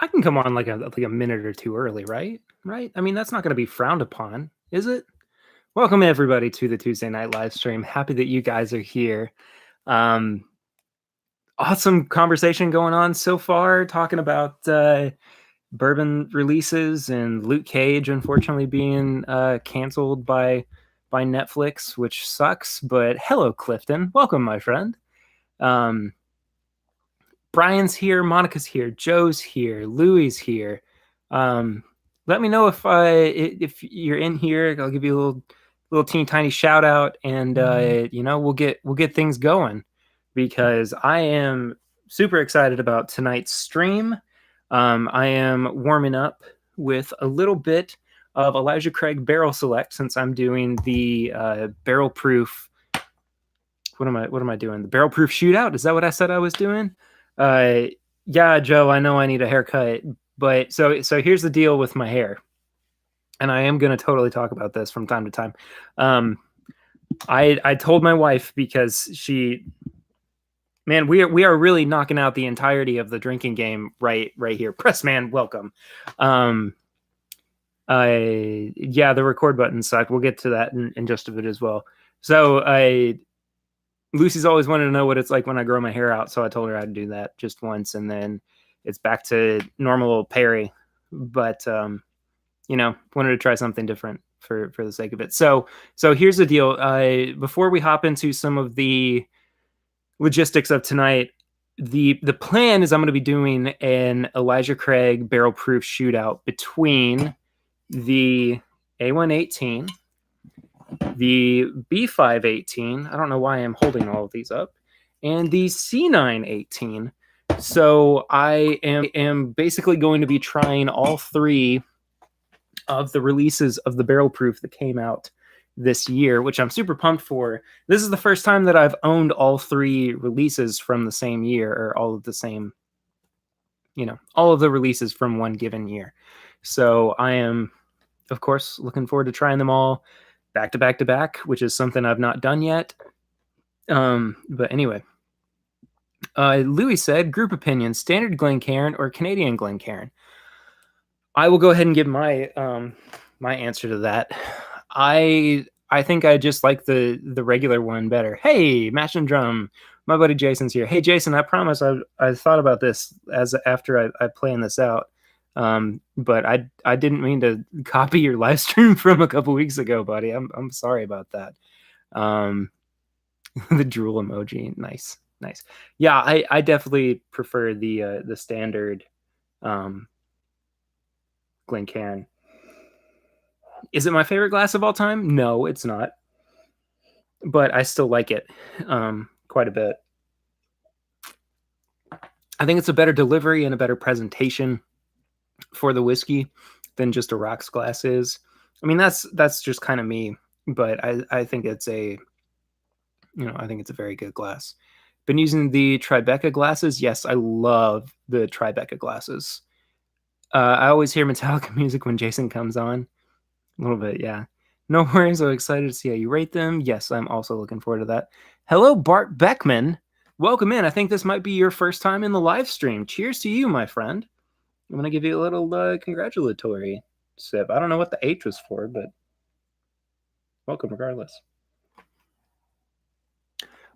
I can come on like a minute or two early, right? Right? I mean, that's not going to be frowned upon, is it? Welcome everybody to the Tuesday night live stream. Happy that you guys are here. Um, awesome conversation going on so far, talking about bourbon releases and Luke Cage, unfortunately being canceled by Netflix, which sucks. But hello, Clifton. Welcome, my friend. Um, Brian's here, Monica's here, Joe's here, Louie's here. Um, let me know if you're in here. I'll give you a little teeny tiny shout out, and we'll get things going because I am super excited about tonight's stream. I am warming up with a little bit of Elijah Craig Barrel Select since I'm doing the barrel proof. What am I doing? The barrel proof shootout? Is that what I said I was doing? Uh, yeah, Joe, I know I need a haircut, but so here's the deal with my hair, and I am going to totally talk about this from time to time. I told my wife because man, we are really knocking out the entirety of the drinking game right here. Pressman, welcome. Yeah, the record button sucked. We'll get to that in just a bit as well. So Lucy's always wanted to know what it's like when I grow my hair out, so I told her I'd do that just once, and then it's back to normal Perry. But wanted to try something different for the sake of it. So here's the deal. Before we hop into some of the logistics of tonight, the plan is I'm going to be doing an Elijah Craig barrel proof shootout between the A118, the B518, I don't know why I'm holding all of these up, and the C918. So I am basically going to be trying all three of the releases of the barrel proof that came out this year, which I'm super pumped for. This is the first time that I've owned all three releases from the same year, or all of the same, all of the releases from one given year. So I am, of course, looking forward to trying them all back to back to back, which is something I've not done yet. But anyway, Louis said, group opinion, standard Glencairn or Canadian Glencairn? I will go ahead and give my my answer to that. I think I just like the regular one better. Hey, Mash and Drum, my buddy Jason's here. Hey, Jason, I promise I thought about this after I planned this out. But I didn't mean to copy your live stream from a couple weeks ago, buddy. I'm sorry about that. The drool emoji, nice. Yeah, I definitely prefer the standard Glencairn. Is it my favorite glass of all time? No, it's not. But I still like it quite a bit. I think it's a better delivery and a better presentation for the whiskey than just a rocks glass is. I mean, that's just kind of me, but I think it's I think it's a very good glass. Been using the Tribeca glasses. Yes, I love the Tribeca glasses. I always hear Metallica music when Jason comes on. A little bit, yeah. No worries. I'm excited to see how you rate them. Yes, I'm also looking forward to that. Hello, Bart Beckman. Welcome in. I think this might be your first time in the live stream. Cheers to you, my friend. I'm going to give you a little congratulatory sip. I don't know what the H was for, but welcome regardless.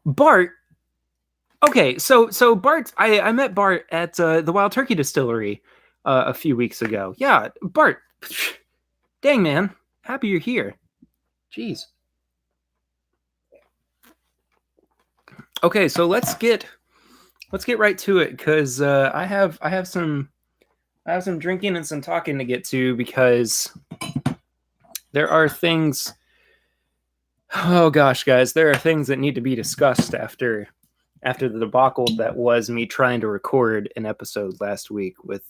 Bart. Okay, so Bart, I met Bart at the Wild Turkey Distillery a few weeks ago. Yeah, Bart. Dang, man. Happy you're here. Jeez. Okay, so let's get right to it because I have some drinking and some talking to get to because there are things. Oh gosh, guys, there are things that need to be discussed after the debacle that was me trying to record an episode last week with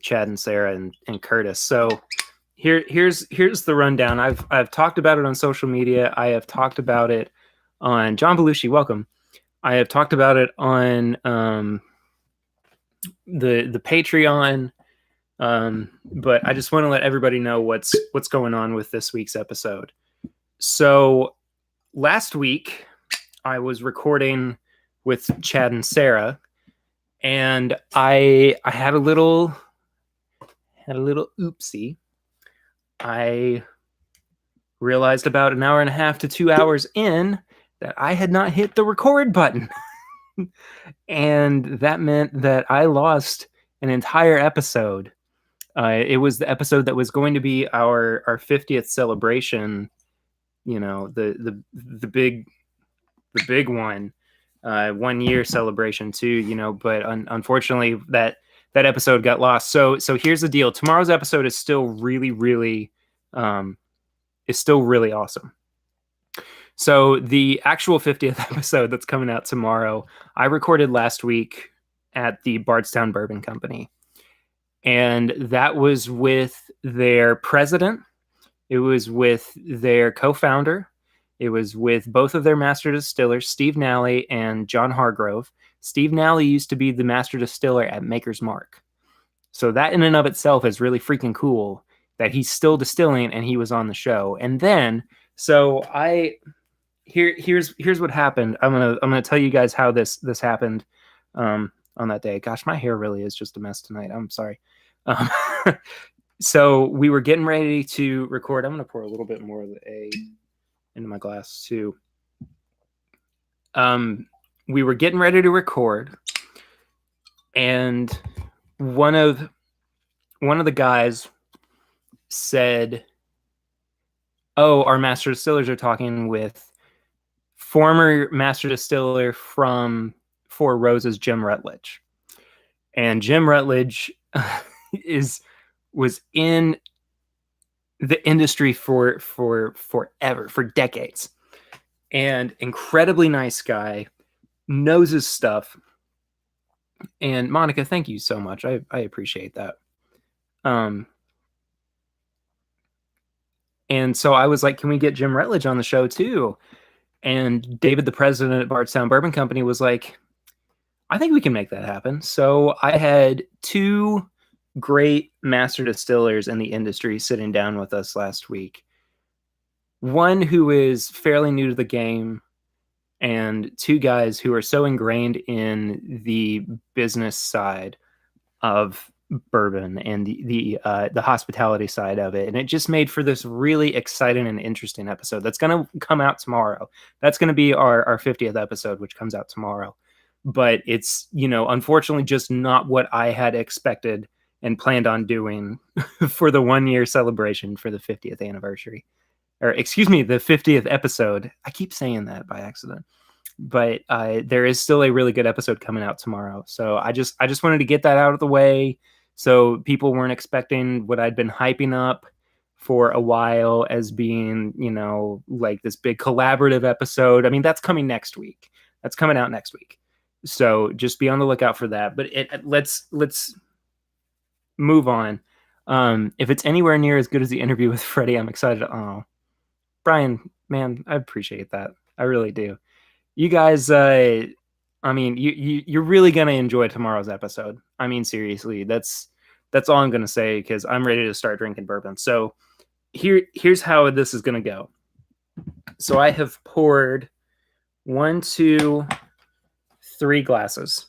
Chad and Sarah and Curtis. So here's the rundown. I've talked about it on social media. I have talked about it on John Belushi. Welcome. I have talked about it on the Patreon. But I just want to let everybody know what's going on with this week's episode. So last week I was recording with Chad and Sarah, And I had a little oopsie. I realized about an hour and a half to 2 hours in that I had not hit the record button. And that meant that I lost an entire episode. It was the episode that was going to be our 50th celebration, you know, the big one, 1 year celebration too, you know, but unfortunately that episode got lost. So here's the deal. Tomorrow's episode is still really awesome. So the actual 50th episode that's coming out tomorrow, I recorded last week at the Bardstown Bourbon Company. And that was with their president. It was with their co-founder. It was with both of their master distillers, Steve Nally and John Hargrove. Steve Nally used to be the master distiller at Maker's Mark. So that in and of itself is really freaking cool that he's still distilling and he was on the show. And then, so here's what happened. I'm gonna tell you guys how this happened on that day. Gosh, my hair really is just a mess tonight. I'm sorry. So we were getting ready to record. I'm gonna pour a little bit more of the A into my glass too. We were getting ready to record, and one of the guys said, "Oh, our master distillers are talking with former master distiller from Four Roses, Jim Rutledge." And Jim Rutledge was in the industry for forever, for decades, and incredibly nice guy, knows his stuff. And Monica, thank you so much. I appreciate that. And so I was like, can we get Jim Rutledge on the show too? And David, the president at Bardstown Bourbon Company, was like, I think we can make that happen. So I had two great master distillers in the industry sitting down with us last week. One who is fairly new to the game, and two guys who are so ingrained in the business side of bourbon and the hospitality side of it. And it just made for this really exciting and interesting episode that's going to come out tomorrow. That's going to be our 50th episode, which comes out tomorrow. But it's, you know, unfortunately just not what I had expected and planned on doing for the 1 year celebration for the 50th anniversary, or excuse me, the 50th episode. I keep saying that by accident, but there is still a really good episode coming out tomorrow. So I just wanted to get that out of the way, so people weren't expecting what I'd been hyping up for a while as being, you know, like this big collaborative episode. I mean, that's coming next week. That's coming out next week. So just be on the lookout for that. But let's move on. If it's anywhere near as good as the interview with Freddie, I'm excited. Oh, Brian, man, I appreciate that. I really do. You guys, I mean, you're really gonna enjoy tomorrow's episode. I mean, seriously, that's all I'm gonna say, because I'm ready to start drinking bourbon. So here's how this is gonna go. So I have poured 1, 2, 3 glasses.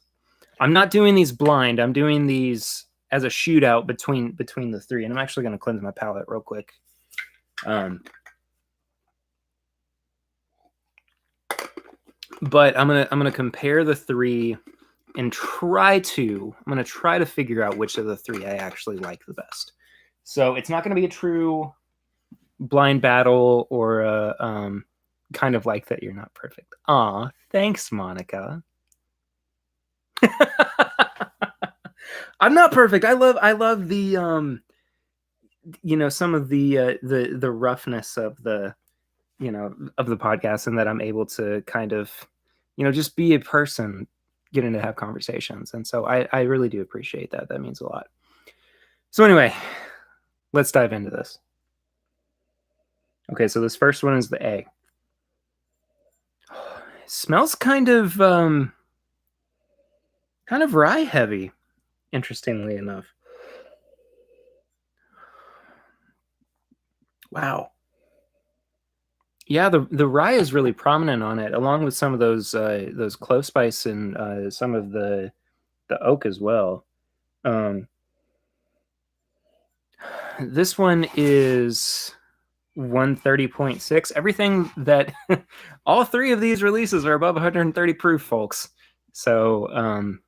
I'm not doing these blind. I'm doing these as a shootout between the three. And I'm actually going to cleanse my palate real quick. But I'm gonna compare the three and try to figure out which of the three I actually like the best. So it's not going to be a true blind battle or a kind of like that. You're not perfect. Aw, thanks, Monica. I'm not perfect. I love the you know, some of the roughness of the, you know, of the podcast, and that I'm able to kind of, you know, just be a person getting to have conversations. And so I really do appreciate that. That means a lot. So anyway, let's dive into this. Okay, so this first one is the A. It smells kind of rye heavy, interestingly enough. Wow. Yeah, the rye is really prominent on it, along with some of those clove spice and some of the the oak as well. This one is 130.6. Everything that all three of these releases are above 130 proof, folks. So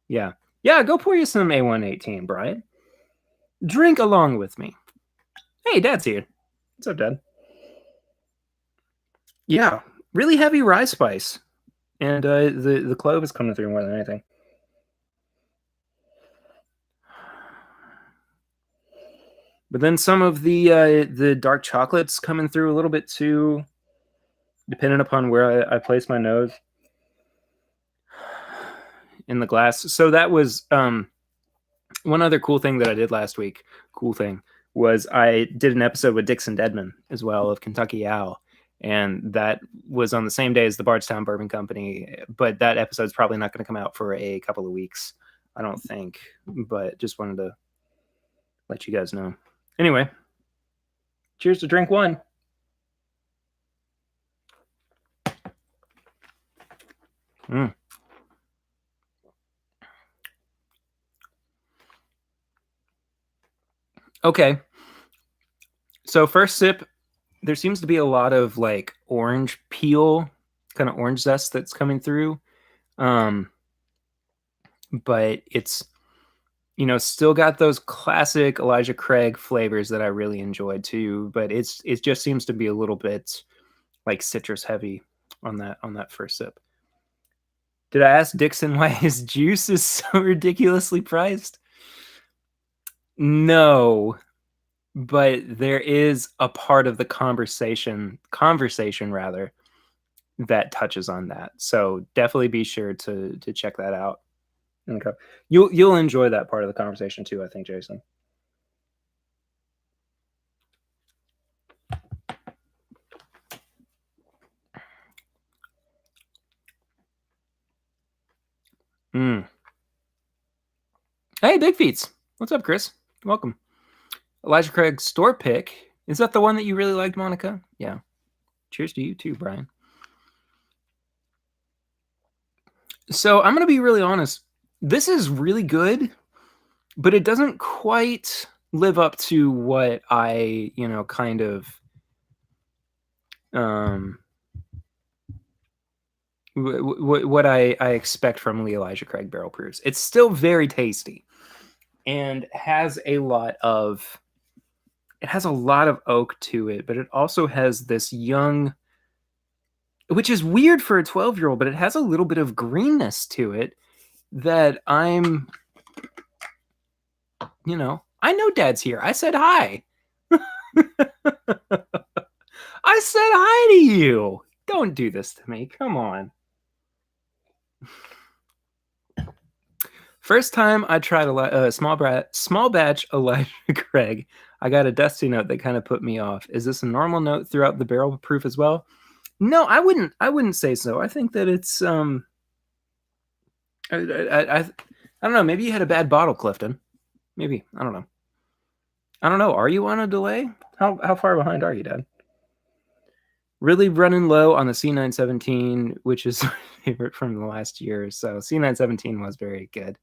yeah. Go pour you some A118, Brian. Drink along with me. Hey, Dad's here. What's up, Dad? Yeah, really heavy rye spice, and the clove is coming through more than anything. But then some of the dark chocolates coming through a little bit too, depending upon where I place my nose in the glass. So that was one other cool thing that I did last week. Cool thing was I did an episode with Dixon Dedman as well of Kentucky Owl, and that was on the same day as the Bardstown Bourbon Company. But that episode's probably not going to come out for a couple of weeks, I don't think. But just wanted to let you guys know. Anyway, cheers to drink one. Okay. So first sip, there seems to be a lot of like orange peel, kind of orange zest that's coming through. But it's, still got those classic Elijah Craig flavors that I really enjoyed too. But it just seems to be a little bit like citrus heavy on that first sip. Did I ask Dixon why his juice is so ridiculously priced? No, but there is a part of the conversation rather, that touches on that. So definitely be sure to check that out. Okay. You'll enjoy that part of the conversation too, I think, Jason. Hey, Big Feets. What's up, Chris? Welcome. Elijah Craig's store pick. Is that the one that you really liked, Monica? Yeah. Cheers to you too, Brian. So I'm going to be really honest. This is really good, but it doesn't quite live up to what I, kind of what I expect from Lee Elijah Craig barrel proofs. It's still very tasty and has a lot of oak to it, but it also has this young, which is weird for a 12-year-old, but it has a little bit of greenness to it that I know Dad's here. I said hi. I said hi to you. Don't do this to me. Come on. First time I tried a small batch Elijah Craig, I got a dusty note that kind of put me off. Is this a normal note throughout the barrel proof as well? No, I wouldn't say so. I think that it's I don't know. Maybe you had a bad bottle, Clifton. Maybe. I don't know. Are you on a delay? How far behind are you, Dad? Really running low on the C917, which is my favorite from the last year. So C917 was very good.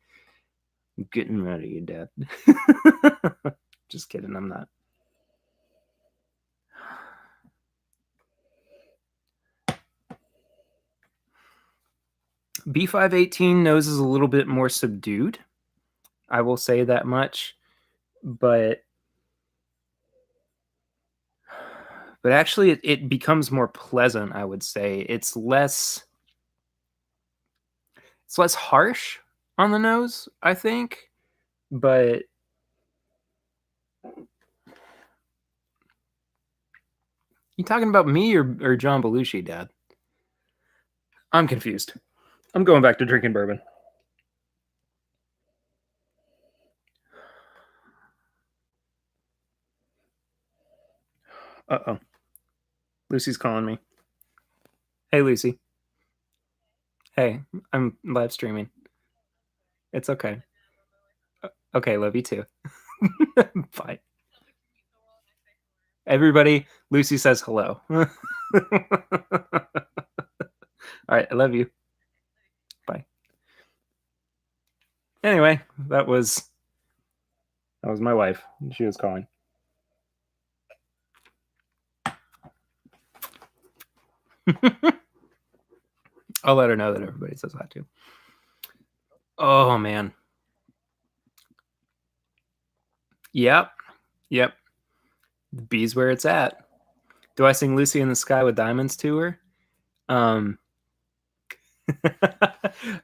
I'm getting rid of you, Dad. Just kidding. I'm not. B518 nose is a little bit more subdued. I will say that much. But actually it becomes more pleasant, I would say. It's less harsh on the nose, I think. But you talking about me or John Belushi, Dad? I'm confused. I'm going back to drinking bourbon. Uh-oh. Lucy's calling me. Hey, Lucy. Hey, I'm live streaming. It's okay. Okay, love you too. Bye. Everybody, Lucy says hello. All right, I love you. Bye. Anyway, that was my wife. She was calling. I'll let her know that everybody says that too. Oh man. Yep. Yep. The bee's where it's at. Do I sing Lucy in the Sky with Diamonds to her? Um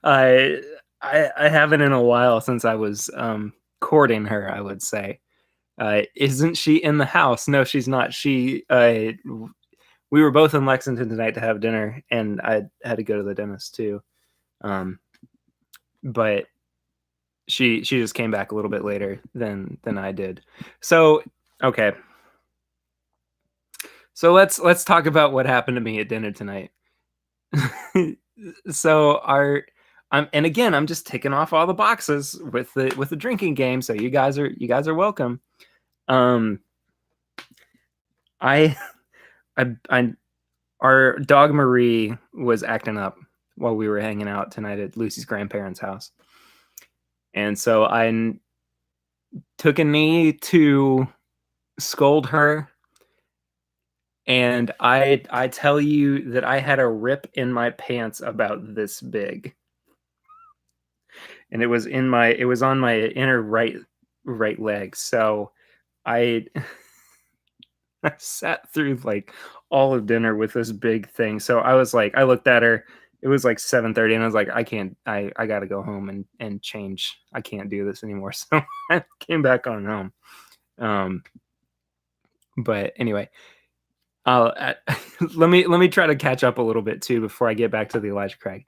I I haven't in a while since I was courting her, I would say. Isn't she in the house? No, she's not. We were both in Lexington tonight to have dinner, and I had to go to the dentist too. Um, but she just came back a little bit later than I did. So okay, so let's talk about what happened to me at dinner tonight. So and again, I'm just ticking off all the boxes with the drinking game. So you guys are welcome. Um, I I our dog Marie was acting up while we were hanging out tonight at Lucy's grandparents' house. And so I took a knee to scold her. And I tell you that I had a rip in my pants about this big. And it was on my inner right leg. So I I sat through like all of dinner with this big thing. So I was like, I looked at her. It was like 7:30, and I was like, I can't. I got to go home and change. I can't do this anymore. So I came back on home. Um, but anyway, let me try to catch up a little bit too before I get back to the Elijah Craig.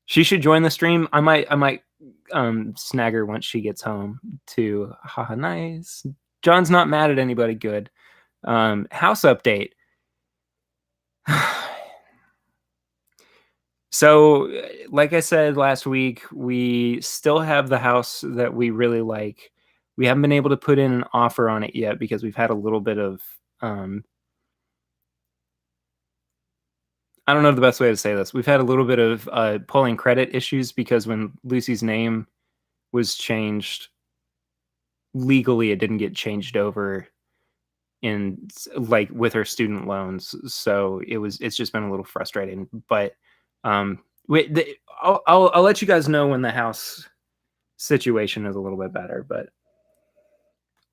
She should join the stream. I might snag her once she gets home too. Haha, nice. John's not mad at anybody. Good. House update. So, like I said last week, we still have the house that we really like. We haven't been able to put in an offer on it yet because we've had a little bit of I don't know the best way to say this. We've had a little bit of pulling credit issues because when Lucy's name was changed legally, it didn't get changed over in like with her student loans. So it's just been a little frustrating. But I'll let you guys know when the house situation is a little bit better. But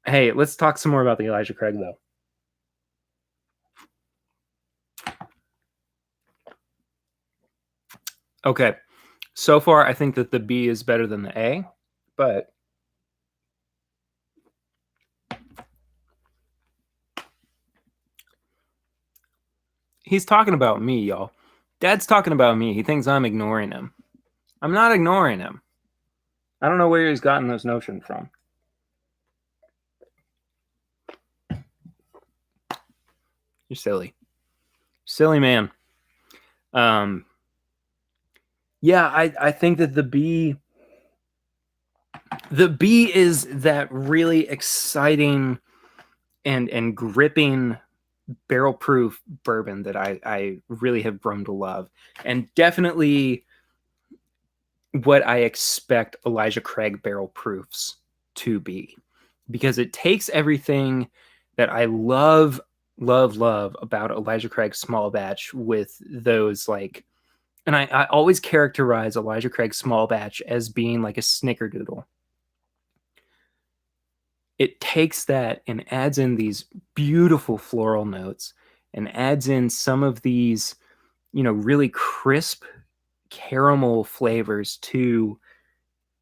hey, let's talk some more about the Elijah Craig though. Okay. So far, I think that the B is better than the A, but he's talking about me, y'all. Dad's talking about me. He thinks I'm ignoring him. I'm not ignoring him. I don't know where he's gotten this notion from. You're silly. Silly man. Yeah, I think that the B is that really exciting and gripping barrel proof bourbon that I really have grown to love, and definitely what I expect Elijah Craig barrel proofs to be, because it takes everything that I love about Elijah Craig small batch with those like, and I always characterize Elijah Craig small batch as being like a snickerdoodle. It takes that and adds in these beautiful floral notes and adds in some of these, really crisp caramel flavors too,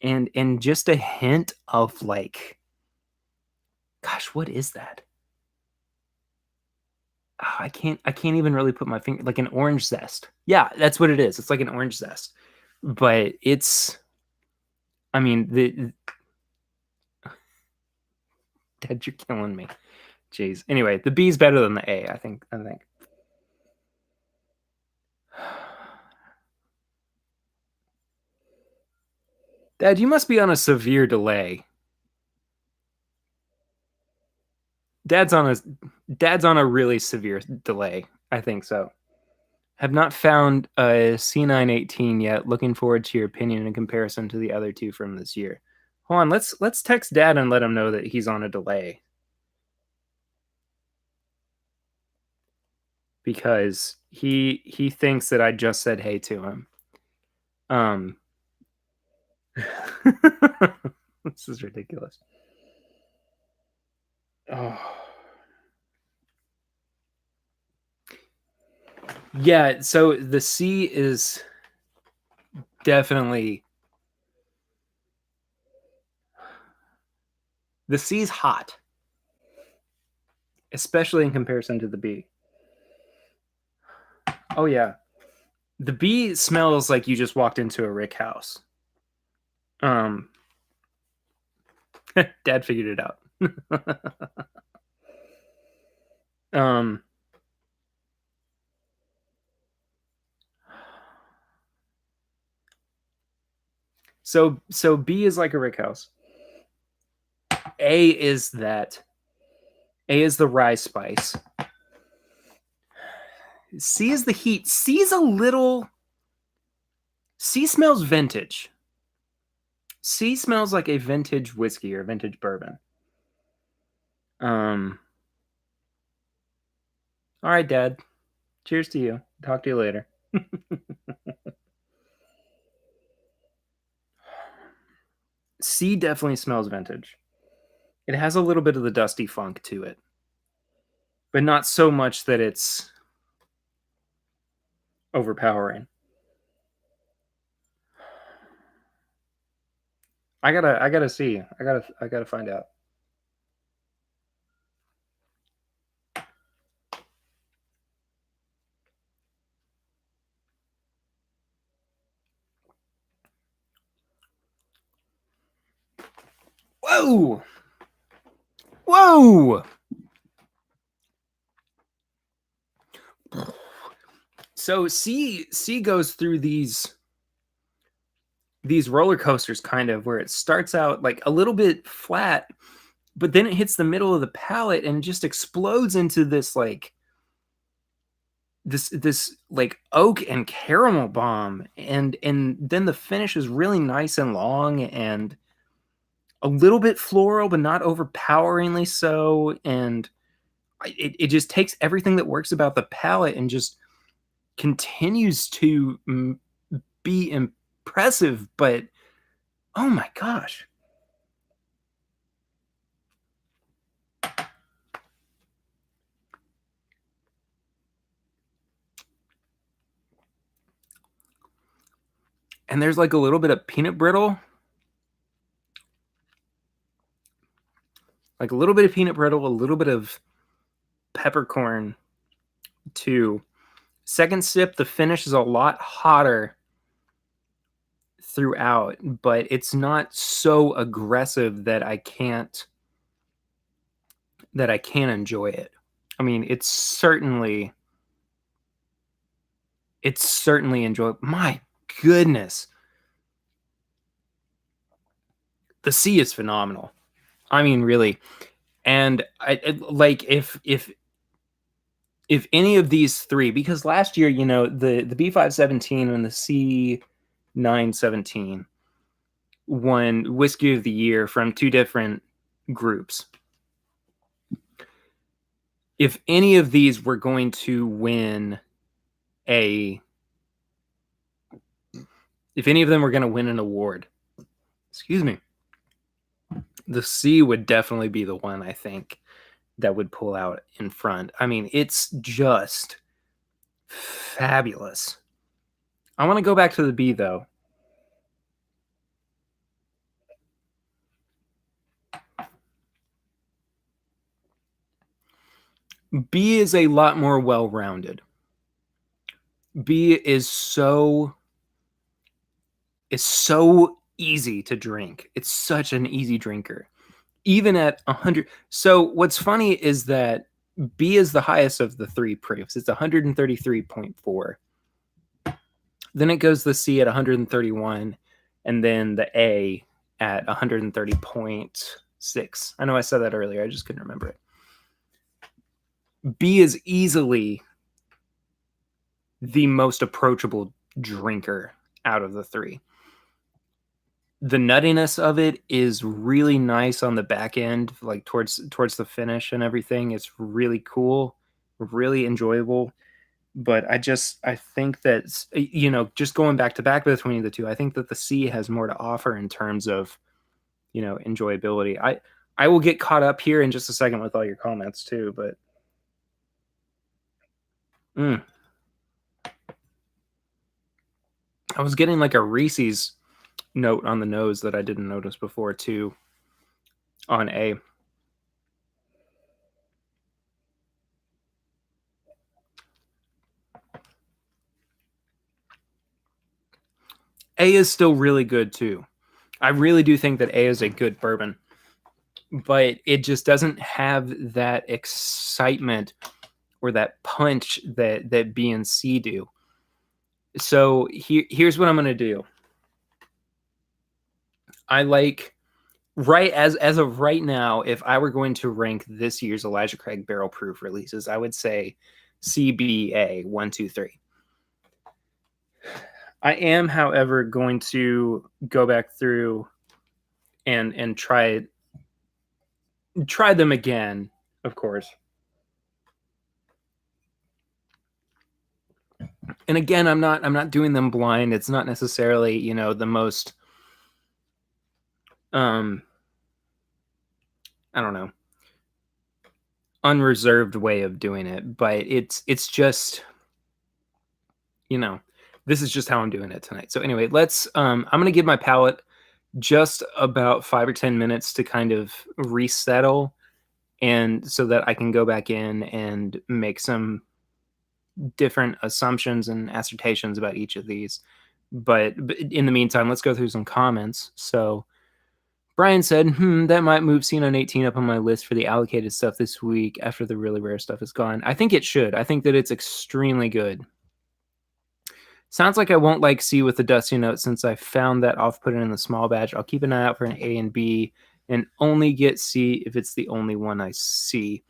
and just a hint of like, gosh, what is that? Oh, I can't even really put my finger, like an orange zest. Yeah, that's what it is. It's like an orange zest, but I mean, Dad, you're killing me. Jeez. Anyway, the B's better than the A. I think. Dad, you must be on a severe delay. Dad's on a really severe delay. I think so. Have not found a C918 yet. Looking forward to your opinion in comparison to the other two from this year. Hold on, let's text Dad and let him know that he's on a delay because he thinks that I just said hey to him. Um, this is ridiculous. Oh. Yeah, so the sea is definitely the sea's hot, especially in comparison to the B. Oh yeah. The B smells like you just walked into a rick house. Um Dad figured it out. um so B is like a rick house. A is that. A is the rye spice. C is the heat. C is a little. C smells vintage. C smells like a vintage whiskey or vintage bourbon. Um. All right, Dad. Cheers to you. Talk to you later. C definitely smells vintage. It has a little bit of the dusty funk to it, but not so much that it's overpowering. I gotta see. I gotta find out. Whoa! Whoa! So C goes through these roller coasters kind of where it starts out like a little bit flat, but then it hits the middle of the palate and just explodes into this like this like oak and caramel bomb, and then the finish is really nice and long and a little bit floral but not overpoweringly so, and it just takes everything that works about the palate and just continues to be impressive. But oh my gosh. And there's like a little bit of peanut brittle, like a little bit of peanut brittle, a little bit of peppercorn too. Second sip, the finish is a lot hotter throughout, but it's not so aggressive that I can't enjoy it. I mean, it's certainly enjoyable. My goodness. The sea is phenomenal. I mean, really. And like if any of these three, because last year, the B517 and the C917 won Whiskey of the Year from two different groups. If any of these were going to win if any of them were going to win an award, excuse me, the C would definitely be the one, I think, that would pull out in front. I mean, it's just fabulous. I want to go back to the B though. B is a lot more well-rounded. B is so easy to drink. It's such an easy drinker. Even at 100. So what's funny is that B is the highest of the three proofs. It's 133.4. Then it goes the C at 131, and then the A at 130.6. I know I said that earlier. I just couldn't remember it. B is easily the most approachable drinker out of the three. the nuttiness of it is really nice on the back end, like towards the finish and everything. It's really cool, really enjoyable. But I think that just going back to back between the two, I think that the C has more to offer in terms of enjoyability. I will get caught up here in just a second with all your comments too, but I was getting like a Reese's note on the nose that I didn't notice before too on A. A is still really good too. I really do think that A is a good bourbon, but it just doesn't have that excitement or that punch that B and C do. So here's what I'm gonna do. I like right as of right now, if I were going to rank this year's Elijah Craig barrel proof releases, I would say CBA 1, 2, 3. I am, however, going to go back through and try them again, of course. And again, I'm not doing them blind. It's not necessarily, the most I don't know, unreserved way of doing it, but it's just, this is just how I'm doing it tonight. So anyway, let's I'm going to give my palate just about 5 or 10 minutes to kind of resettle, and so that I can go back in and make some different assumptions and assertions about each of these. But in the meantime, let's go through some comments. So Brian said, that might move Xenon 18 up on my list for the allocated stuff this week after the really rare stuff is gone. I think it should. I think that it's extremely good. Sounds like I won't like C with the dusty note since I found that off-putting in the small batch. I'll keep an eye out for an A and B and only get C if it's the only one I see.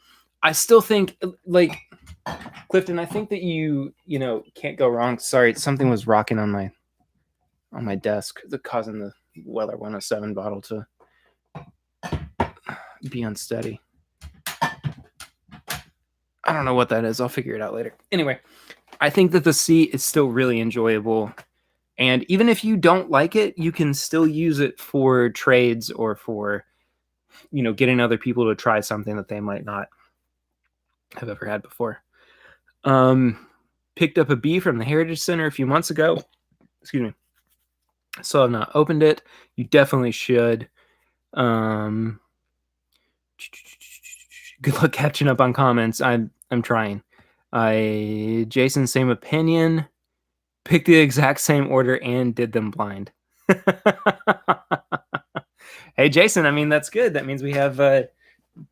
I still think, like, Clifton, I think that you can't go wrong. Sorry, something was rocking on my desk, causing the Weller 107 bottle to be unsteady. I don't know what that is. I'll figure it out later. Anyway, I think that the C is still really enjoyable. And even if you don't like it, you can still use it for trades or for, getting other people to try something that they might not have ever had before. Picked up a B from the Heritage Center a few months ago. Excuse me. So I've not opened it. You definitely should. Good luck catching up on comments. I'm trying. Jason, same opinion. Picked the exact same order and did them blind. Hey, Jason, I mean, that's good. That means we have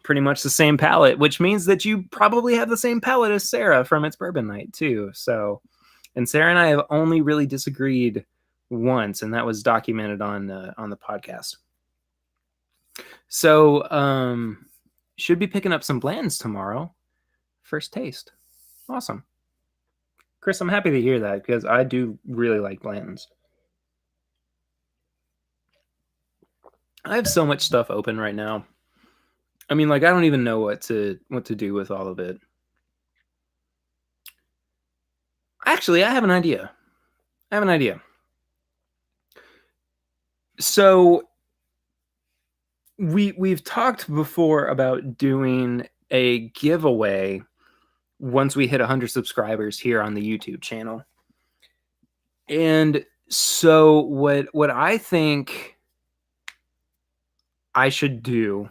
pretty much the same palate, which means that you probably have the same palate as Sarah from It's Bourbon Night, too. So, and Sarah and I have only really disagreed once, and that was documented on the podcast. So, should be picking up some Bland's tomorrow. First taste. Awesome. Chris, I'm happy to hear that because I do really like Blanton's. I have so much stuff open right now. I mean, like, I don't even know what to do with all of it. Actually, I have an idea. So we've talked before about doing a giveaway once we hit 100 subscribers here on the YouTube channel. And so what I think I should do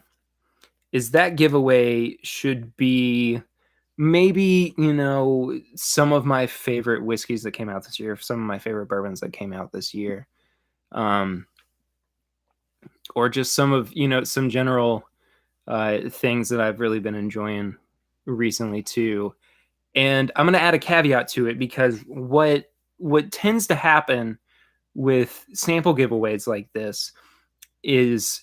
is that giveaway should be maybe, some of my favorite whiskeys that came out this year, some of my favorite bourbons that came out this year. Or just some of, some general things that I've really been enjoying recently too. And I'm going to add a caveat to it because what tends to happen with sample giveaways like this is,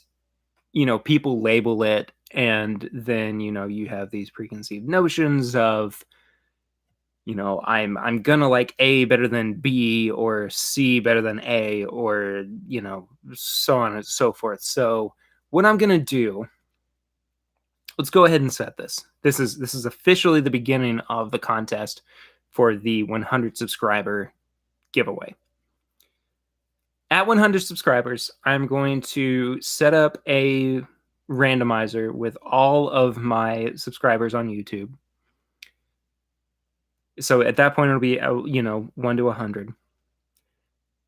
people label it and then, you have these preconceived notions of, I'm gonna like A better than B or C better than A, or so on and so forth. So what I'm gonna do, let's go ahead and set this. This is officially the beginning of the contest for the 100 subscriber giveaway. At 100 subscribers, I'm going to set up a randomizer with all of my subscribers on YouTube. So at that point, it'll be 1 to 100,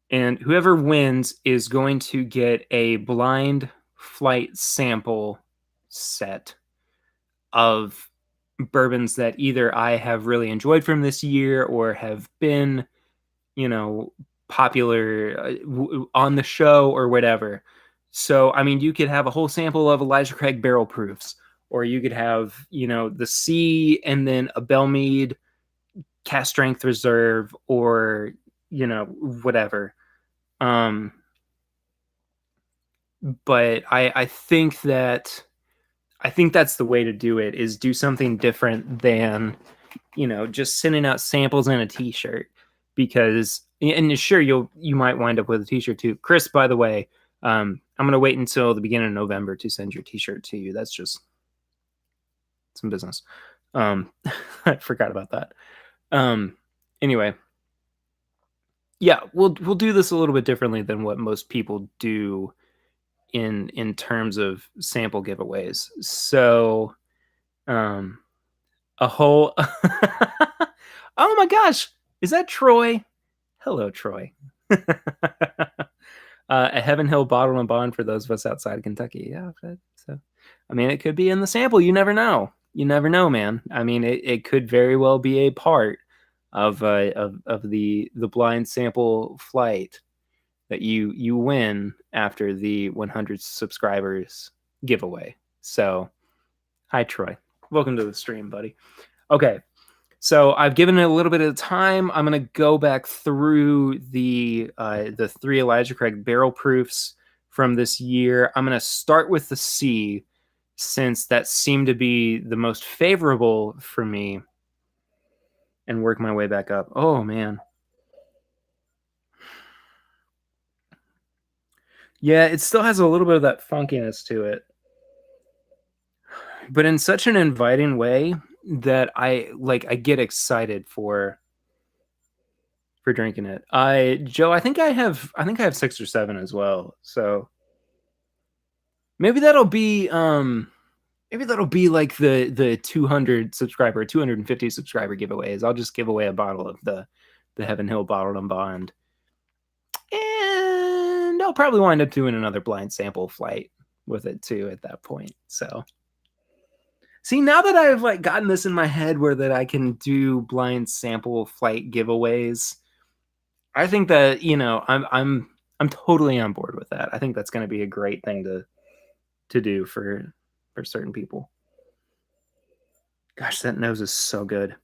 and whoever wins is going to get a blind flight sample set of bourbons that either I have really enjoyed from this year or have been, popular on the show or whatever. So, I mean, you could have a whole sample of Elijah Craig barrel proofs, or you could have, the C and then a Bellmead cast strength reserve, or, whatever. Um, but I think that's the way to do it, is do something different than, just sending out samples in a t-shirt, because, and sure, you might wind up with a t-shirt too. Chris, by the way, I'm going to wait until the beginning of November to send your t-shirt to you. That's just some business. I forgot about that. Anyway, yeah, we'll do this a little bit differently than what most people do in terms of sample giveaways. So, a whole oh my gosh, is that Troy? Hello, Troy. A Heaven Hill bottle and bond for those of us outside Kentucky. Yeah, so I mean, it could be in the sample. You never know. You never know, man. I mean, it could very well be a part of the blind sample flight that you win after the 100 subscribers giveaway. So, hi Troy, welcome to the stream, buddy. Okay, so I've given it a little bit of time. I'm gonna go back through the 3 Elijah Craig barrel proofs from this year. I'm gonna start with the C, since that seemed to be the most favorable for me, and work my way back up. Oh man. Yeah, it still has a little bit of that funkiness to it, but in such an inviting way that I get excited for drinking it. Joe, I think I have 6 or 7 as well. So maybe that'll be like the 200 subscriber, 250 subscriber giveaways. I'll just give away a bottle of the Heaven Hill bottled and bond. And I'll probably wind up doing another blind sample flight with it too at that point. So see, now that I've gotten this in my head where that I can do blind sample flight giveaways, I think that I'm totally on board with that. I think that's going to be a great thing to do for certain people. Gosh, that nose is so good.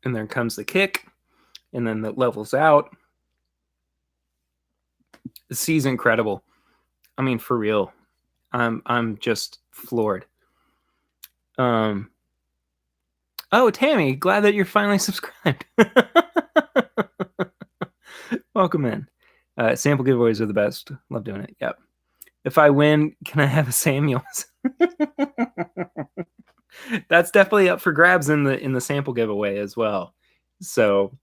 And there comes the kick, and then that levels out. The C's incredible. I mean, for real. I'm just floored. Oh, Tammy, glad that you're finally subscribed. Welcome in. Sample giveaways are the best. Love doing it. Yep. If I win, can I have a Samuels? That's definitely up for grabs in the sample giveaway as well. So,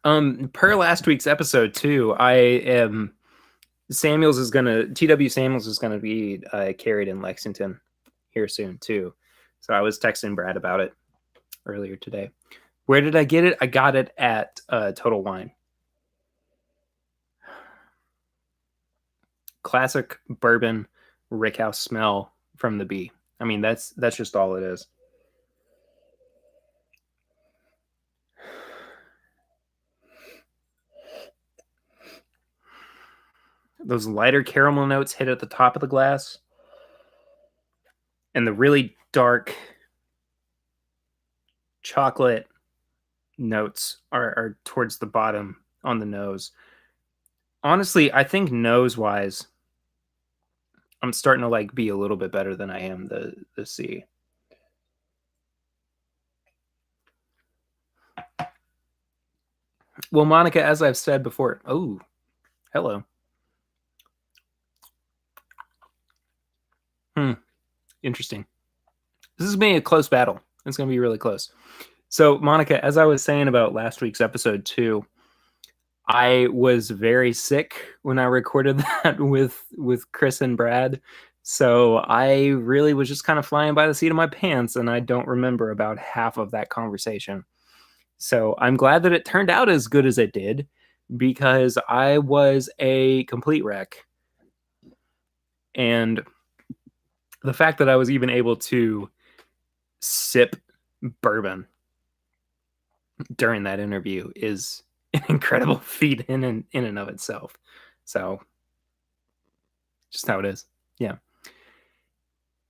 per last week's episode too, TW Samuels is gonna be carried in Lexington here soon too. So I was texting Brad about it earlier today. Where did I get it? I got it at Total Wine. Classic bourbon rickhouse smell from the bee. I mean, that's just all it is. Those lighter caramel notes hit at the top of the glass, and the really dark chocolate notes are towards the bottom on the nose. Honestly, I think nose wise, I'm starting to like be a little bit better than I am the C. Well, Monica, as I've said before, oh, hello. Interesting. This is being a close battle. It's going to be really close. So, Monica, as I was saying about last week's episode too, I was very sick when I recorded that with Chris and Brad. So I really was just kind of flying by the seat of my pants, and I don't remember about half of that conversation. So I'm glad that it turned out as good as it did, because I was a complete wreck. And the fact that I was even able to sip bourbon during that interview is an incredible feat in and of itself. So just how it is. Yeah.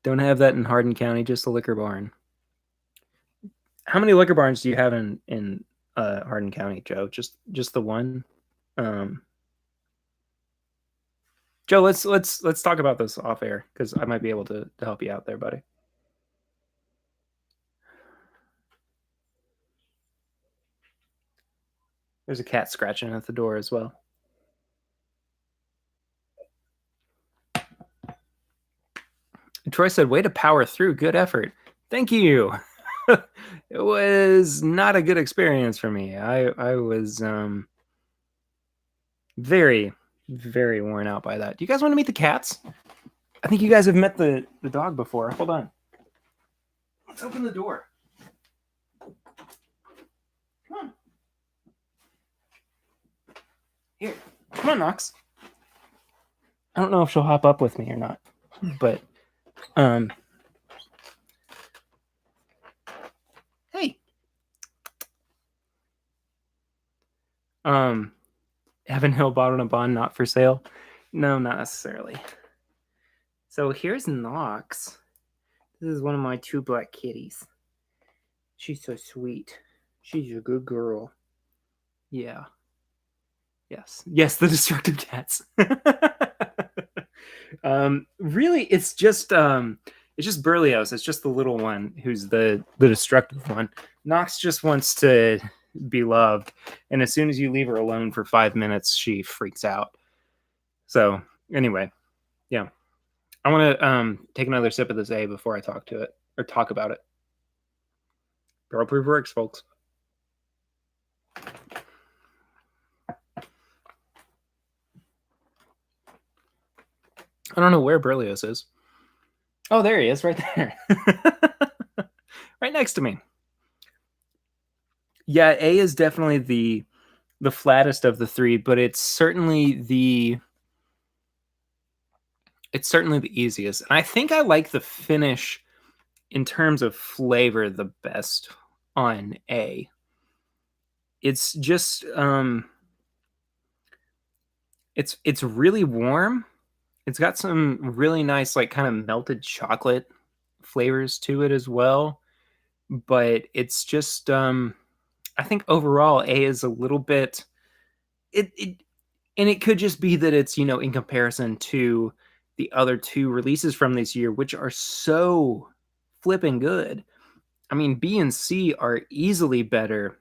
Don't have that in Hardin County, just a liquor barn. How many liquor barns do you have in Hardin County, Joe? Just the one? Um, Joe, let's talk about this off air, because I might be able to help you out there, buddy. There's a cat scratching at the door as well. Troy said, "Way to power through. Good effort." Thank you. It was not a good experience for me. I was very, very worn out by that. Do you guys want to meet the cats? I think you guys have met the dog before. Hold on. Let's open the door. Come on. Here. Come on, Knox. I don't know if she'll hop up with me or not, but hey. Evan Hill bought on a bond, not for sale. No, not necessarily. So here's Knox. This is one of my 2 black kitties. She's so sweet. She's a good girl. Yeah. Yes, the destructive cats. Really, it's just Berlioz. It's just the little one who's the destructive one. Knox just wants to be loved, and as soon as you leave her alone for 5 minutes, she freaks out. So anyway, yeah, I want to take another sip of this A before I talk about it. Barrel proof works, folks. I don't know where Berlioz is. Oh, there he is, right there. Right next to me. Yeah, A is definitely the flattest of the 3, but it's certainly the easiest. And I think I like the finish in terms of flavor the best on A. It's just it's really warm. It's got some really nice, like, kind of melted chocolate flavors to it as well. But it's just I think overall A is a little bit and it could just be that it's, in comparison to the other 2 releases from this year, which are so flipping good. I mean, B and C are easily better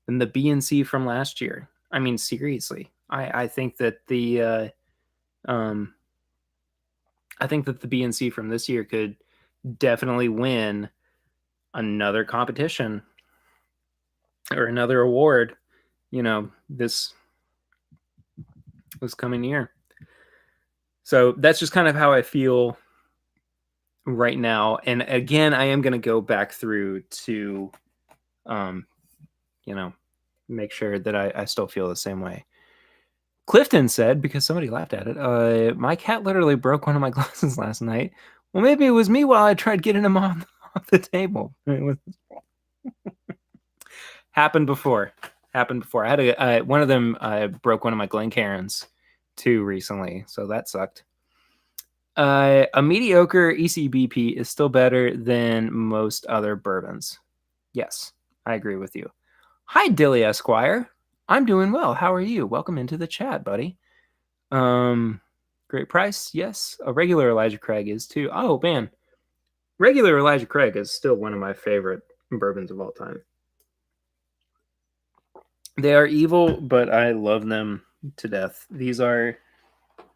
than the B and C from last year. I mean, seriously. I think that the B and C from this year could definitely win another competition or another award, this coming year. So that's just kind of how I feel right now. And again, I am going to go back through to, make sure that I still feel the same way. Clifton said, because somebody laughed at it, my cat literally broke one of my glasses last night. Well, maybe it was me while I tried getting him off the table. It was happened before. I had one of them broke one of my Glencairns too recently, so that sucked. A mediocre ECBP is still better than most other bourbons. Yes, I agree with you. Hi, Dilly Esquire. I'm doing well. How are you? Welcome into the chat, buddy. Um, Great price. Yes, a regular Elijah Craig is too. Oh man, regular Elijah Craig is still one of my favorite bourbons of all time. They are evil, but I love them to death. These are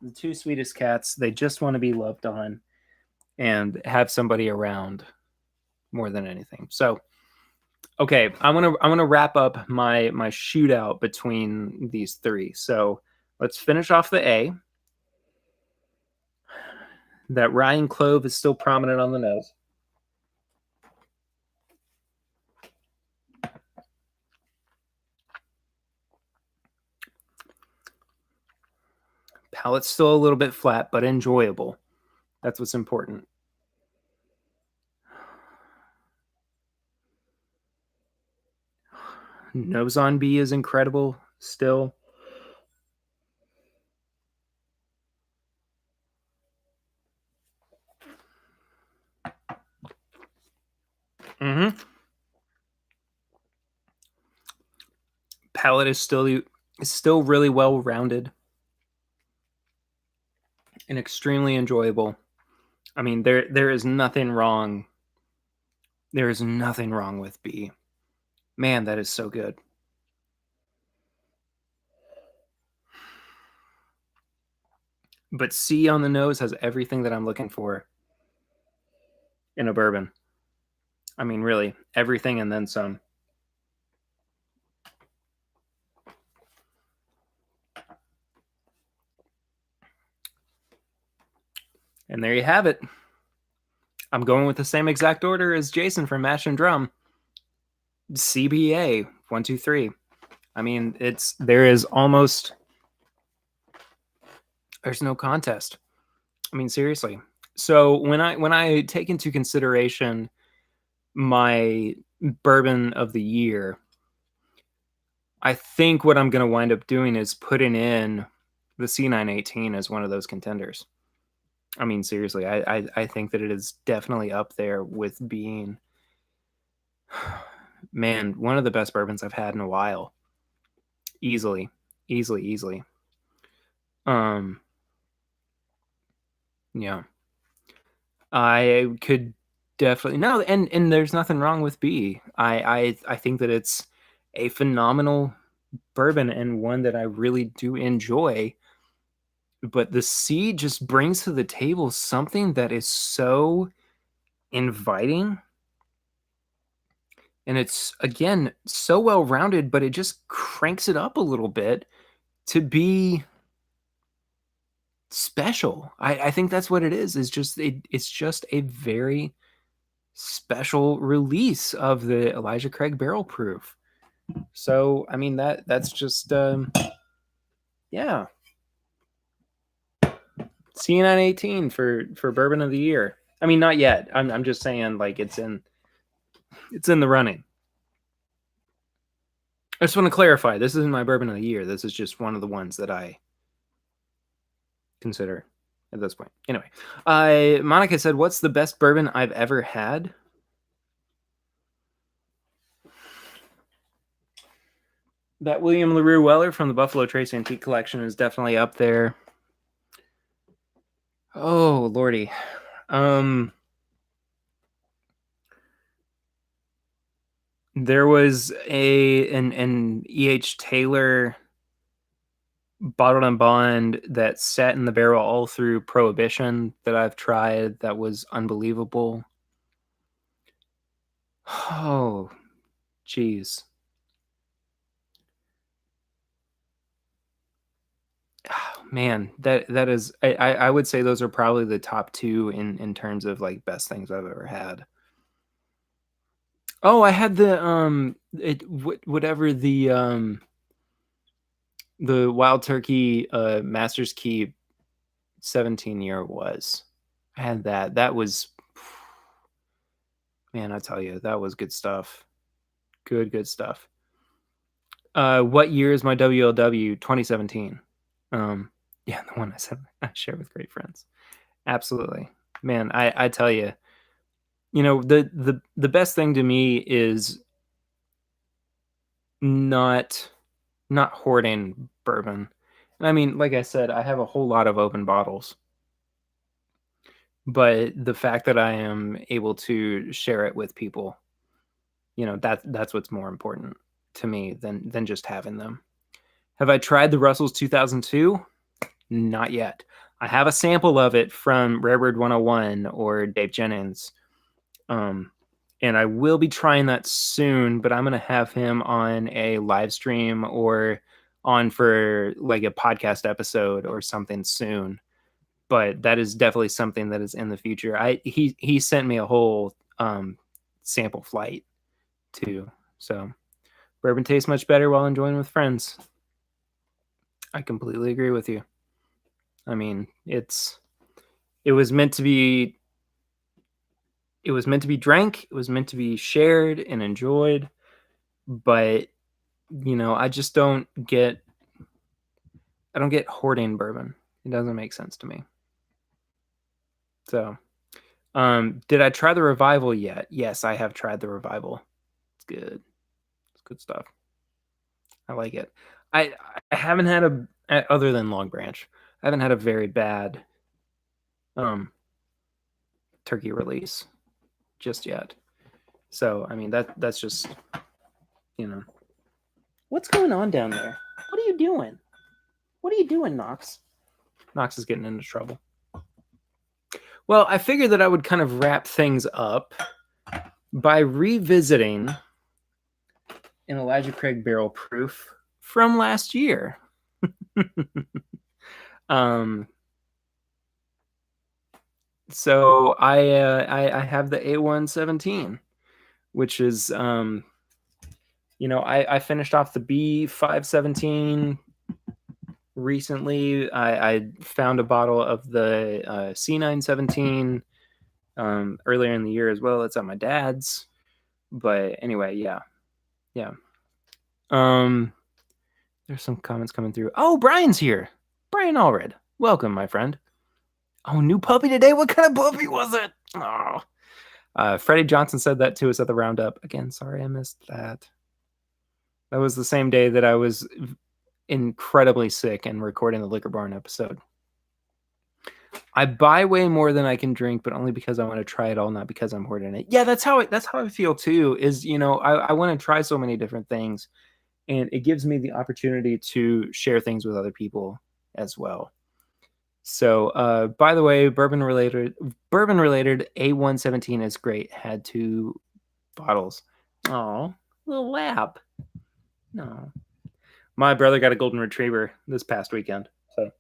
the two sweetest cats. They just want to be loved on and have somebody around more than anything. So, okay, I want to wrap up my shootout between these three. So, let's finish off the A. That Ryan Clove is still prominent on the nose. Palate's still a little bit flat, but enjoyable. That's what's important. Nose on B is incredible still. Mm-hmm. Palate is still really well rounded and extremely enjoyable. I mean, there is nothing wrong. There is nothing wrong with B. Man, that is so good. But C on the nose has everything that I'm looking for in a bourbon. I mean, really, everything and then some. And there you have it. I'm going with the same exact order as Jason from Mash and Drum. CBA 1, 2, 3. I mean, there's no contest. I mean, seriously. So when I take into consideration my bourbon of the year, I think what I'm going to wind up doing is putting in the C918 as one of those contenders. I mean, seriously, I think that it is definitely up there with being, man, one of the best bourbons I've had in a while. Easily, easily, easily. Yeah, I could definitely no, and there's nothing wrong with B. I think that it's a phenomenal bourbon and one that I really do enjoy. But the C just brings to the table something that is so inviting. And it's, again, so well rounded, but it just cranks it up a little bit to be special. I think that's what it is. It's just a very special release of the Elijah Craig Barrel Proof. So, I mean, that's just yeah. C918 for bourbon of the year. I mean, not yet. I'm just saying, like, it's in the running. I just want to clarify. This isn't my bourbon of the year. This is just one of the ones that I consider at this point. Anyway, Monica said, "What's the best bourbon I've ever had?" That William LaRue Weller from the Buffalo Trace Antique Collection is definitely up there. Oh lordy, there was an E.H. Taylor bottled and bond that sat in the barrel all through Prohibition that I've tried. That was unbelievable. Oh, geez. Oh, man, that is I would say those are probably the top two in terms of like best things I've ever had. Oh, I had whatever the Wild Turkey Master's Key 17-year was. I had that. That was, man, I tell you, that was good stuff. Good stuff. What year is my WLW? 2017. Yeah, the one I said I share with great friends. Absolutely. Man, I tell you, the best thing to me is not hoarding bourbon. And I mean, like I said, I have a whole lot of open bottles, but the fact that I am able to share it with people, that's what's more important to me than just having them. Have I tried the Russell's 2002? Not yet. I have a sample of it from Rarebird 101 or Dave Jennings. Um, and I will be trying that soon, but I'm going to have him on a live stream or on for like a podcast episode or something soon. But that is definitely something that is in the future. He sent me a whole sample flight too. So bourbon tastes much better while enjoying with friends. I completely agree with you. I mean, it was meant to be drank, it was meant to be shared and enjoyed, but I just I don't get hoarding bourbon. It doesn't make sense to me. So, did I try the revival yet? Yes, I have tried the revival. It's good. It's good stuff. I like it. I I haven't had other than Long Branch. I haven't had a very bad um turkey release just yet. So, I mean that's just, you know. What's going on down there? What are you doing? What are you doing, Knox? Knox is getting into trouble. Well, I figured that I would kind of wrap things up by revisiting an Elijah Craig barrel proof from last year. um, so I have the A117, which is I finished off the B517 recently. I found a bottle of the C917 earlier in the year as well. It's at my dad's. But anyway, yeah. Um, there's some comments coming through. Oh, Brian's here. Brian Allred, welcome, my friend. Oh, new puppy today. What kind of puppy was it? Oh, Freddie Johnson said that to us at the roundup. Again, sorry I missed that. That was the same day that I was incredibly sick and recording the Liquor Barn episode. I buy way more than I can drink, but only because I want to try it all, not because I'm hoarding it. Yeah, that's how I feel too. Is I want to try so many different things, and it gives me the opportunity to share things with other people as well. So, by the way, bourbon related A117 is great. Had 2 bottles. Oh, little lap. No, my brother got a golden retriever this past weekend. So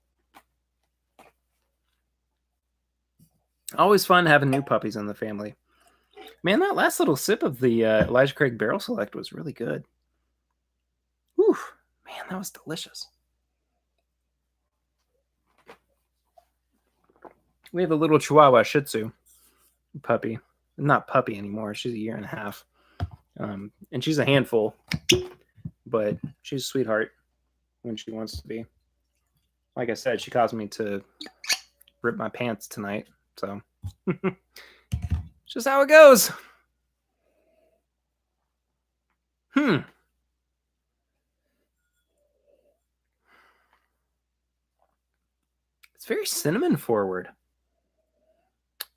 always fun having new puppies in the family. Man, that last little sip of the Elijah Craig Barrel Select was really good. Whew, man, that was delicious. We have a little Chihuahua Shih Tzu puppy. Not puppy anymore. She's a year and a half. And she's a handful, but she's a sweetheart when she wants to be. Like I said, she caused me to rip my pants tonight. So it's just how it goes. It's very cinnamon forward.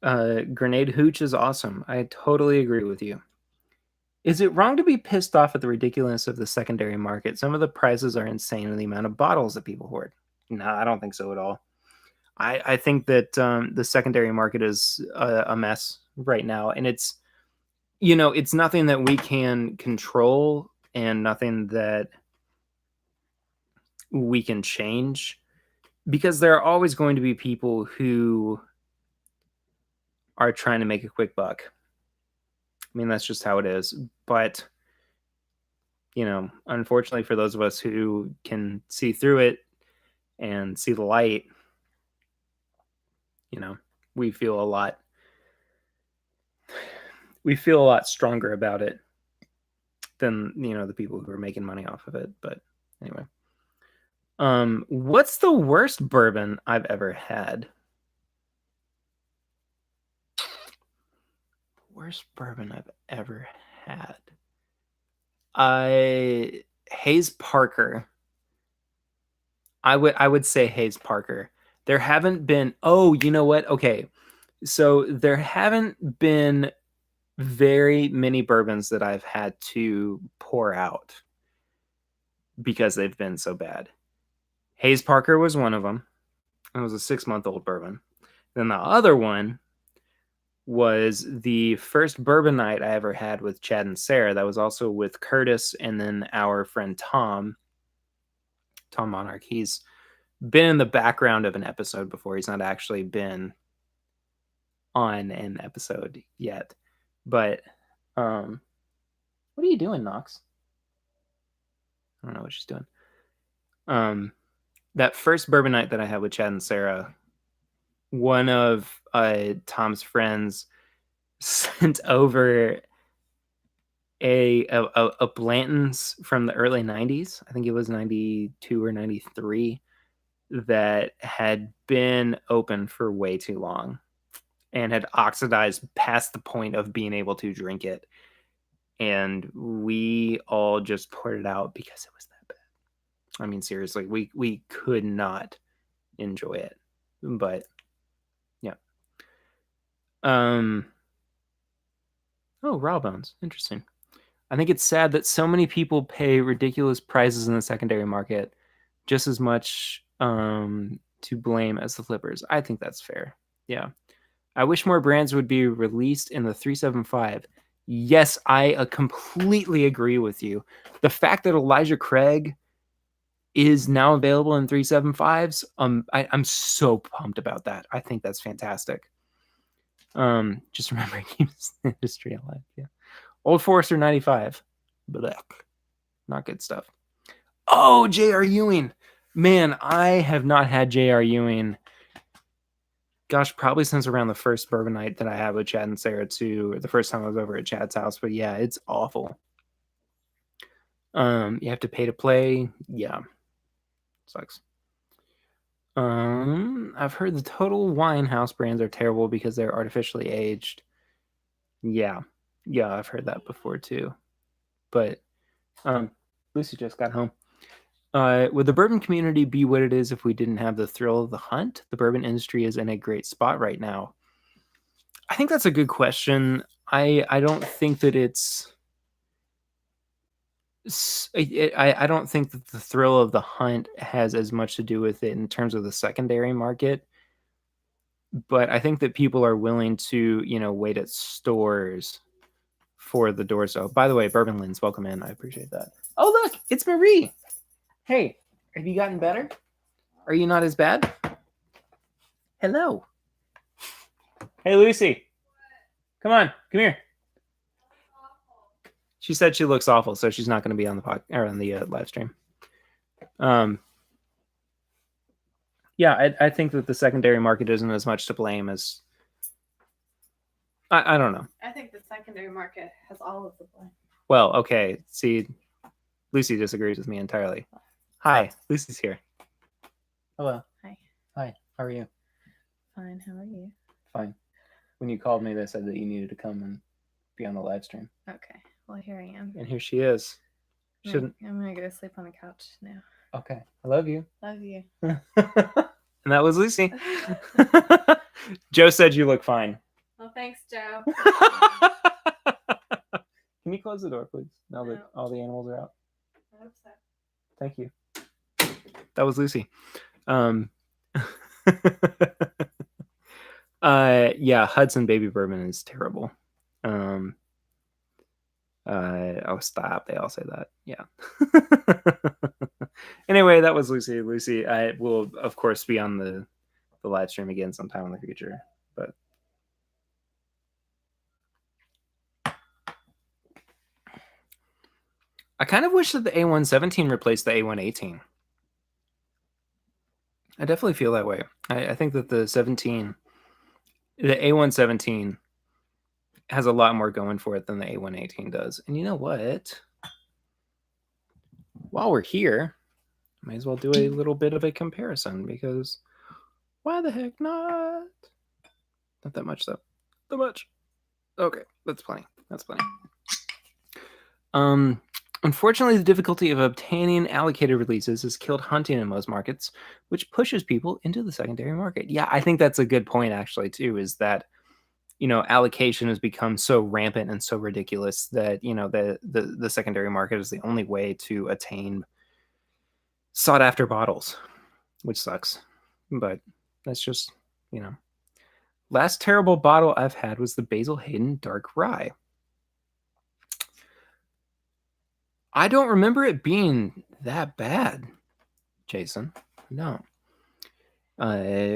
Grenade Hooch is awesome. I totally agree with you. Is it wrong to be pissed off at the ridiculousness of the secondary market? Some of the prices are insane in the amount of bottles that people hoard. No, I don't think so at all. I think that the secondary market is a mess right now, and it's it's nothing that we can control and nothing that we can change, because there are always going to be people who are trying to make a quick buck. I mean, that's just how it is. But unfortunately for those of us who can see through it and see the light, we feel a lot stronger about it than the people who are making money off of it. But anyway, what's the worst bourbon I've ever had? Worst bourbon I've ever had. I Hayes Parker. I would say Hayes Parker. There haven't been. Oh, you know what? Okay, so there haven't been very many bourbons that I've had to pour out because they've been so bad. Hayes Parker was one of them. It was a 6-month-old bourbon. Then the other one was the first bourbon night I ever had with Chad and Sarah. That was also with Curtis and then our friend Tom Monarch. He's been in the background of an episode before. He's not actually been on an episode yet. But what are you doing, Knox? I don't know what she's doing. That first bourbon night that I had with Chad and Sarah, one of Tom's friends sent over a Blanton's from the early 90s. I think it was 92 or 93 that had been open for way too long and had oxidized past the point of being able to drink it. And we all just poured it out because it was that bad. I mean, seriously, we could not enjoy it. But yeah. Oh, raw bones. Interesting. I think it's sad that so many people pay ridiculous prices in the secondary market, just as much to blame as the flippers. I think that's fair. Yeah. I wish more brands would be released in the 375. Yes, I completely agree with you. The fact that Elijah Craig is now available in 375s, I'm so pumped about that. I think that's fantastic. Just remember, it keeps the industry alive. Yeah. Old Forester 95. Blech. Not good stuff. Oh, J.R. Ewing. Man, I have not had J.R. Ewing, gosh, probably since around the first bourbon night that I had with Chad and Sarah too, or the first time I was over at Chad's house. But yeah, it's awful. You have to pay to play. Yeah. Sucks. I've heard the Total Wine House brands are terrible because they're artificially aged. Yeah. Yeah, I've heard that before too. But Lucy just got home. Would the bourbon community be what it is if we didn't have the thrill of the hunt? The bourbon industry is in a great spot right now. I think that's a good question. I don't think that I don't think that the thrill of the hunt has as much to do with it in terms of the secondary market. But I think that people are willing to, wait at stores for the doors. So, by the way, Bourbon Lens, welcome in. I appreciate that. Oh, look, it's Marie. Hey, have you gotten better? Are you not as bad? Hello. Hey, Lucy. Come on, come here. She said she looks awful, so she's not going to be on the live stream. Yeah, I think that the secondary market isn't as much to blame as I don't know. I think the secondary market has all of the blame. Well, okay. See, Lucy disagrees with me entirely. Hi, Lucy's here. Hello. Hi. Hi. How are you? Fine. How are you? Fine. When you called me, they said that you needed to come and be on the live stream. Okay. Well, here I am. And here she is. I'm gonna go sleep on the couch now. Okay. I love you. Love you. And that was Lucy. Joe said you look fine. Well, thanks, Joe. Can you close the door, please? Now that all the animals are out. I hope so. Thank you. That was Lucy. Yeah, Hudson Baby Bourbon is terrible. Oh, stop. They all say that. Yeah. Anyway, that was Lucy. Lucy, I will, of course, be on the live stream again sometime in the future. But I kind of wish that the A117 replaced the A118. I definitely feel that way. I think that the A117 has a lot more going for it than the A118 does. And you know what? While we're here, might as well do a little bit of a comparison because why the heck not? Not that much though. That much. Okay, that's plenty. That's plenty. Unfortunately, the difficulty of obtaining allocated releases has killed hunting in most markets, which pushes people into the secondary market. Yeah, I think that's a good point, actually, too, is that, allocation has become so rampant and so ridiculous that, the secondary market is the only way to attain sought after bottles, which sucks. But that's just, Last terrible bottle I've had was the Basil Hayden Dark Rye. I don't remember it being that bad, Jason. No.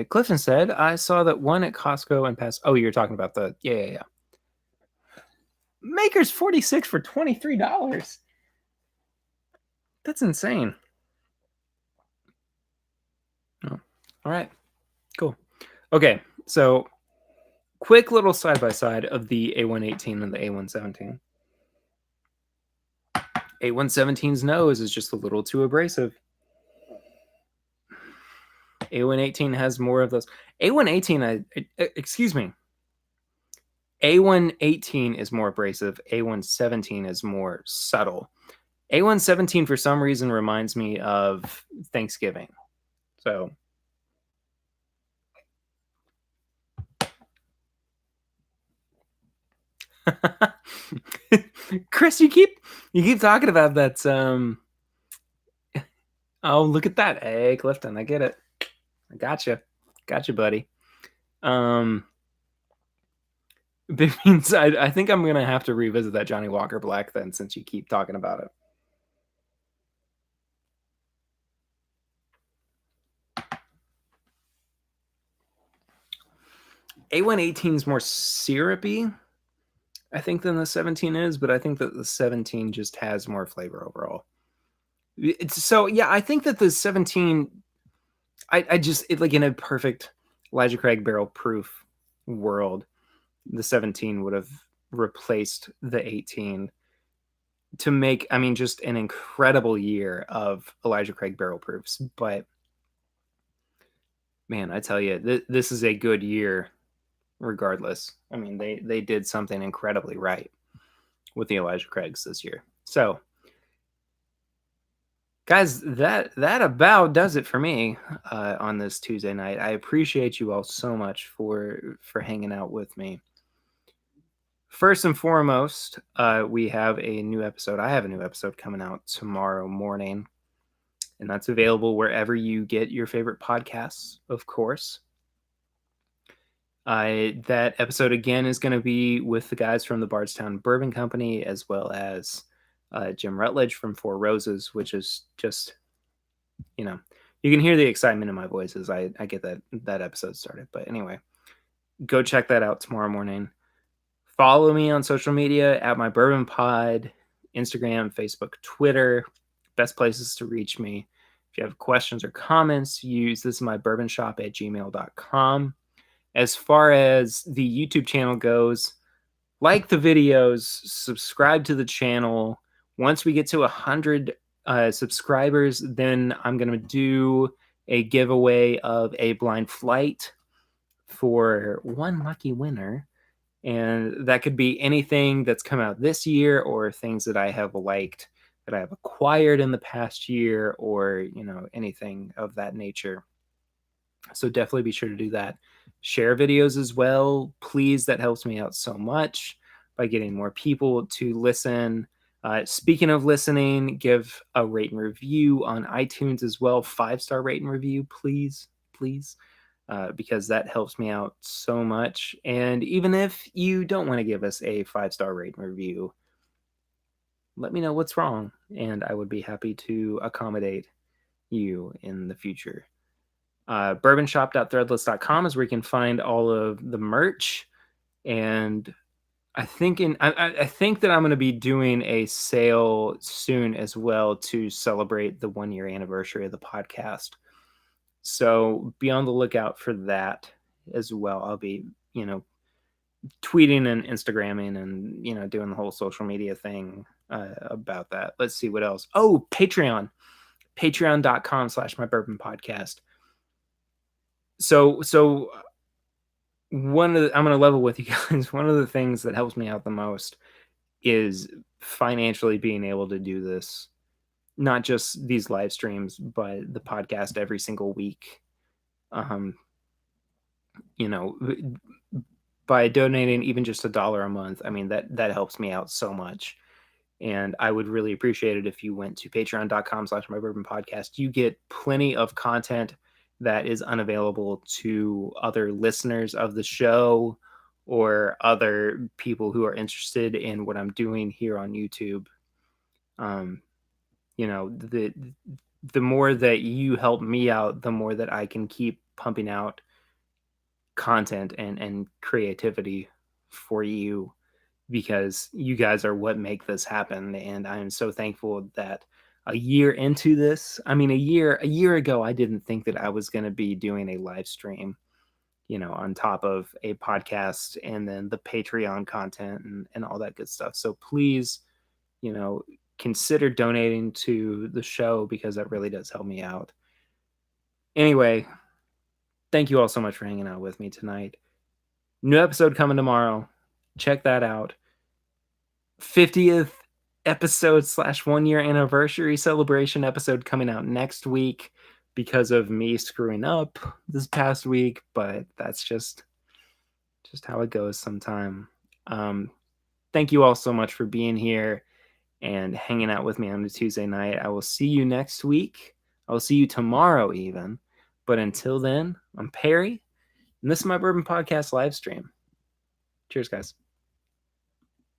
Clifton said, I saw that one at Costco and passed. Oh, you're talking about the. Yeah. Maker's 46 for $23. That's insane. Oh, all right. Cool. Okay. So, quick little side by side of the A118 and the A117. A117's nose is just a little too abrasive. A118 has more of those. A118, excuse me. A118 is more abrasive. A117 is more subtle. A117 for some reason reminds me of Thanksgiving. So Chris, you keep talking about that. Oh, look at that. Hey, Clifton, I get it. I gotcha, buddy. Big Beans, I think I'm gonna have to revisit that Johnny Walker Black then, since you keep talking about it. A118 is more syrupy, I think, than the 17 is, but I think that the 17 just has more flavor overall. So yeah, I think that the 17, I just like in a perfect Elijah Craig barrel proof world, the 17 would have replaced the 18 to make, I mean, just an incredible year of Elijah Craig barrel proofs. But man, I tell you, this is a good year regardless. I mean, they did something incredibly right with the Elijah Craigs this year. So guys, that about does it for me on this Tuesday night. I appreciate you all so much for hanging out with me. First and foremost, we have a new episode. I have a new episode coming out tomorrow morning, and that's available wherever you get your favorite podcasts, of course. That episode again is going to be with the guys from the Bardstown Bourbon Company, as well as Jim Rutledge from Four Roses, which is just, you can hear the excitement in my voice as I get that episode started. But anyway, go check that out tomorrow morning. Follow me on social media at My Bourbon Pod, Instagram, Facebook, Twitter. Best places to reach me. If you have questions or comments, use this is mybourbonshop@gmail.com. As far as the YouTube channel goes, like the videos, subscribe to the channel. Once we get to 100 subscribers, then I'm going to do a giveaway of a blind flight for one lucky winner. And that could be anything that's come out this year or things that I have liked, that I have acquired in the past year, or, anything of that nature. So definitely be sure to do that. Share videos as well. Please, that helps me out so much by getting more people to listen. Speaking of listening, give a rate and review on iTunes as well. 5-star rate and review, please, because that helps me out so much. And even if you don't want to give us a 5-star rate and review, let me know what's wrong, and I would be happy to accommodate you in the future. Bourbonshop.threadless.com is where you can find all of the merch. And I think that I'm going to be doing a sale soon as well to celebrate the 1-year anniversary of the podcast. So be on the lookout for that as well. I'll be, tweeting and Instagramming and, doing the whole social media thing about that. Let's see what else. Oh, Patreon. Patreon.com/mybourbonpodcast. So I'm going to level with you guys. One of the things that helps me out the most is financially being able to do this, not just these live streams, but the podcast every single week. You know, by donating even just $1 a month, I mean, that helps me out so much. And I would really appreciate it if you went to patreon.com/mybourbonpodcast. You get plenty of content that is unavailable to other listeners of the show or other people who are interested in what I'm doing here on YouTube. You know, the more that you help me out, the more that I can keep pumping out content and creativity for you, because you guys are what make this happen. And I am so thankful that a year into this, I mean, a year ago, I didn't think that I was going to be doing a live stream, you know, on top of a podcast and then the Patreon content and all that good stuff. So please, you know, consider donating to the show, because that really does help me out. Anyway, thank you all so much for hanging out with me tonight. New episode coming tomorrow. Check that out. 50th episode / 1 year anniversary celebration episode coming out next week because of me screwing up this past week, but that's just how it goes sometime. Thank you all so much for being here and hanging out with me on a Tuesday night. I will see you next week. I will see you tomorrow even. But until then, I'm Perry, and this is my Bourbon Podcast live stream. Cheers, guys.